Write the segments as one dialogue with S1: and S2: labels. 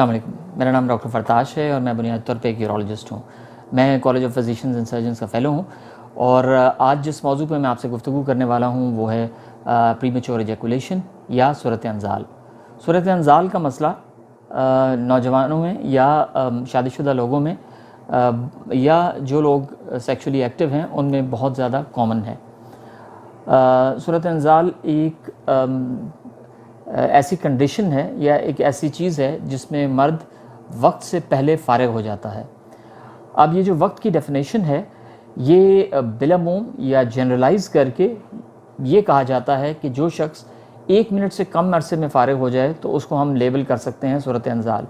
S1: अस्सलाम वालेकुम, मेरा नाम डॉक्टर फरताश है और मैं बुनियादी तौर पे एक यूरोलॉजिस्ट हूँ। मैं college of physicians and surgeons का फ़ेलो हूँ और आज जिस मौजू पे मैं आपसे गुफ्तगू करने वाला हूँ वो है प्रीमेच्योर एजैकुलेशन या सूरत-ए-अंज़ाल। सूरत-ए-अंज़ाल का मसला नौजवानों में या शादीशुदा लोगों में या जो लोग सेक्सुअली एक्टिव हैं उनमें बहुत ज़्यादा कॉमन है। सूरत-ए-अंज़ाल एक ऐसी कंडीशन है या एक ऐसी चीज़ है जिसमें मर्द वक्त से पहले फ़ारिग हो जाता है। अब ये जो वक्त की डेफिनेशन है ये बिलामूम या जनरलाइज़ करके ये कहा जाता है कि जो शख्स 1 मिनट से कम अरसे में फ़ारिग हो जाए तो उसको हम लेबल कर सकते हैं सूरत-ए-अंज़ाल।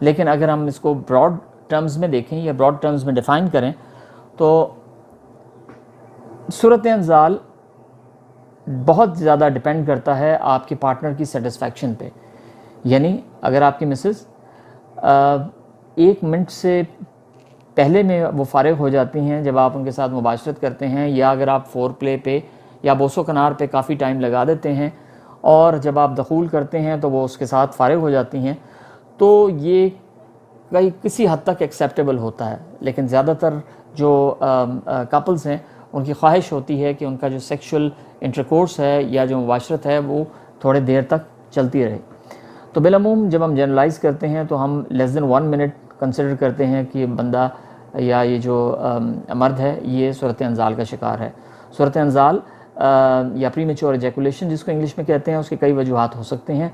S1: लेकिन अगर हम इसको ब्रॉड टर्म्स में देखें या ब्रॉड टर्म्स में डिफ़ाइन करें तो सूरत-ए-अंज़ाल बहुत ज़्यादा डिपेंड करता है आपके पार्टनर की सेटिस्फेक्शन पे। यानी अगर आपकी मिसेस 1 मिनट से पहले में वो फ़ारिग हो जाती हैं जब आप उनके साथ मुबाशरत करते हैं, या अगर आप फोर प्ले पे या बोसो कनार पे काफ़ी टाइम लगा देते हैं और जब आप दखूल करते हैं तो वो उसके साथ फ़ारिग हो जाती हैं, तो ये किसी हद तक एक्सेप्टेबल होता है। लेकिन ज़्यादातर जो कपल्स हैं उनकी ख्वाहिश होती है कि उनका जो सेक्सुअल इंटरकोर्स है या जो मुबाशरत है वो थोड़े देर तक चलती रहे। तो बिलामूम जब हम जनरलाइज़ करते हैं तो हम लेस दैन 1 मिनट कंसिडर करते हैं कि बंदा या ये जो मर्द है ये सूरत-ए-अंज़ाल का शिकार है। सूरत-ए-अंज़ाल या प्रीमेच्योर एजैकुलेशन जिसको इंग्लिश में कहते हैं उसके कई वजूहात हो सकते हैं,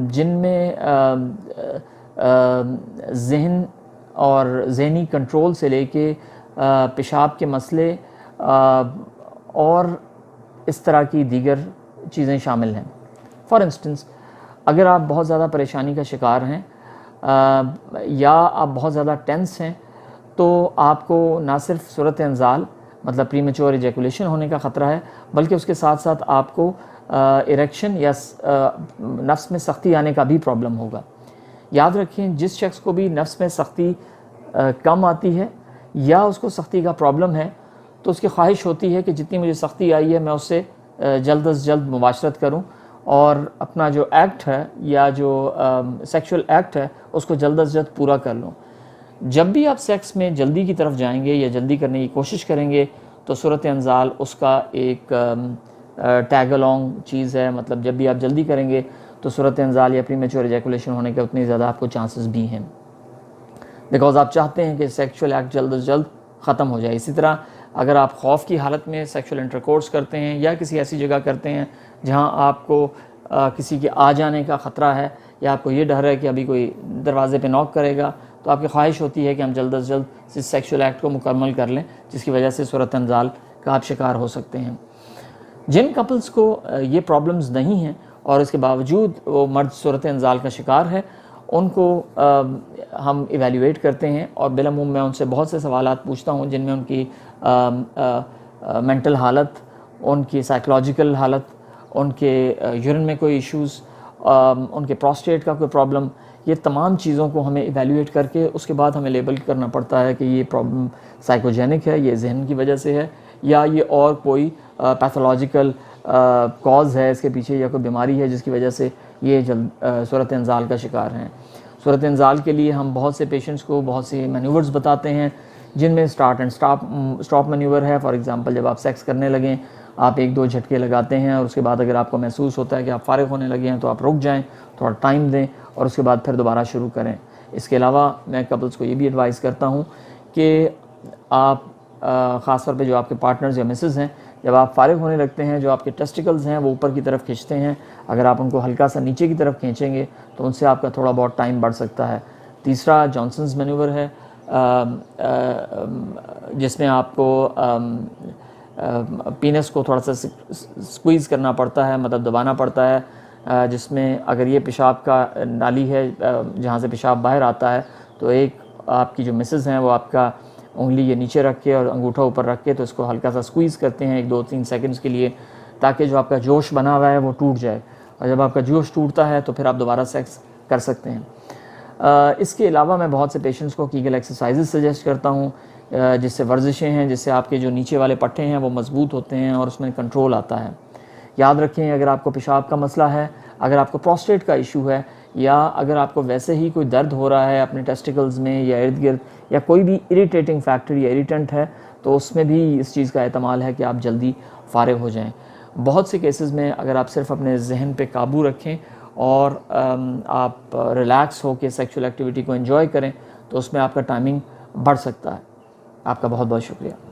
S1: जिनमें ज़हन और ज़हनी कंट्रोल से लेके पेशाब के मसले और इस तरह की दीगर चीज़ें शामिल हैं। फॉर इंस्टेंस अगर आप बहुत ज़्यादा परेशानी का शिकार हैं या आप बहुत ज़्यादा टेंस हैं तो आपको ना सिर्फ सूरत-ए-अंज़ाल मतलब प्रीमेच्योर एजैकुलेशन होने का ख़तरा है, बल्कि उसके साथ साथ आपको इरेक्शन या नफ्स में सख्ती आने का भी प्रॉब्लम होगा। याद रखें, जिस शख्स को भी नफ्स में सख्ती कम आती है या उसको सख्ती का प्रॉब्लम है तो उसकी ख्वाहिश होती है कि जितनी मुझे सख्ती आई है मैं उससे जल्द अज़ जल्द मुबाशरत करूं और अपना जो एक्ट है या जो सेक्सुअल एक्ट है उसको जल्द अज़ जल्द पूरा कर लूं। जब भी आप सेक्स में जल्दी की तरफ जाएंगे या जल्दी करने की कोशिश करेंगे तो सूरत-ए-अंज़ाल उसका एक टैग अलॉन्ग चीज़ है। मतलब जब भी आप जल्दी करेंगे तो सूरत-ए-अंज़ाल या प्रीमेच्योर एजैकुलेशन होने के उतनी ज़्यादा आपको चांसेस भी हैं, बिकॉज़ आप चाहते हैं कि सेक्सुअल एक्ट जल्द अज़ जल्द ख़त्म हो जाए। इसी तरह अगर आप खौफ की हालत में सेक्सुअल इंटरकोर्स करते हैं या किसी ऐसी जगह करते हैं जहां आपको किसी के आ जाने का ख़तरा है या आपको ये डर है कि अभी कोई दरवाज़े पे नॉक करेगा, तो आपकी ख्वाहिश होती है कि हम जल्द अज़ जल्द इस सेक्सुअल एक्ट को मुकम्मल कर लें, जिसकी वजह से सूरत-ए-अंज़ाल का आप शिकार हो सकते हैं। जिन कपल्स को ये प्रॉब्लम्स नहीं हैं और इसके बावजूद वो मर्द सूरत-ए-अंज़ाल का शिकार है, उनको हम इवैल्यूएट करते हैं और बिलामूम मैं उनसे बहुत से सवालात पूछता हूँ जिनमें उनकी मेंटल हालत, उनकी साइकोलॉजिकल हालत, उनके यूरिन में कोई इश्यूज़, उनके प्रोस्टेट का कोई प्रॉब्लम, ये तमाम चीज़ों को हमें इवैल्यूएट करके उसके बाद हमें लेबल करना पड़ता है कि ये प्रॉब्लम साइकोजेनिक है, ये जहन की वजह से है या ये और कोई पैथोलॉजिकल कॉज है इसके पीछे या कोई बीमारी है जिसकी वजह से ये सूरत-ए-अंज़ाल का शिकार हैं। सूरत-ए-अंज़ाल के लिए हम बहुत से पेशेंट्स को बहुत से मैन्यूवर्स बताते हैं जिनमें स्टार्ट एंड स्टॉप मैन्यूवर है। फॉर एग्जांपल, जब आप सेक्स करने लगें आप 1-2 झटके लगाते हैं और उसके बाद अगर आपको महसूस होता है कि आप फ़ारिग होने लगे हैं तो आप रुक जाएं, थोड़ा टाइम दें और उसके बाद फिर दोबारा शुरू करें। इसके अलावा मैं कपल्स को ये भी एडवाइस करता हूँ कि आप ख़ास तौर पे जो आपके पार्टनर्स या मिसेस हैं, जब आप फ़ारिग होने लगते हैं जो आपके टेस्टिकल्स हैं वो ऊपर की तरफ खींचते हैं, अगर आप उनको हल्का सा नीचे की तरफ खींचेंगे तो उनसे आपका थोड़ा बहुत टाइम बढ़ सकता है। तीसरा जॉनसन्स मैन्यूवर है जिसमें आपको पीनस को थोड़ा सा स्क्वीज़ करना पड़ता है, मतलब दबाना पड़ता है, जिसमें अगर ये पेशाब का नाली है जहाँ से पेशाब बाहर आता है तो एक आपकी जो मिसेस हैं वो आपका उंगली ये नीचे रख के और अंगूठा ऊपर रख के तो इसको हल्का सा स्क्वीज़ करते हैं 1-2-3 सेकंड्स के लिए, ताकि जो आपका जोश बना हुआ है वो टूट जाए और जब आपका जोश टूटता है तो फिर आप दोबारा सेक्स कर सकते हैं। इसके अलावा मैं बहुत से पेशेंट्स को कीगल एक्सरसाइजेस सजेस्ट करता हूँ जिससे वर्जिशें हैं, जिससे आपके जो नीचे वाले पट्टे हैं वो मज़बूत होते हैं और उसमें कंट्रोल आता है। याद रखें, अगर आपको पेशाब का मसला है, अगर आपको प्रोस्टेट का इशू है या अगर आपको वैसे ही कोई दर्द हो रहा है अपने टेस्टिकल्स में या इर्द गिर्द, या कोई भी इरिटेटिंग फैक्टर या इरिटेंट है, तो उसमें भी इस चीज़ का एहतमाल है कि आप जल्दी फ़ारिग हो जाएं। बहुत से केसेस में अगर आप सिर्फ अपने जहन पे काबू रखें और आप रिलैक्स हो के सेक्शुअल एक्टिविटी को एंजॉय करें, तो उसमें आपका टाइमिंग बढ़ सकता है। आपका बहुत बहुत शुक्रिया।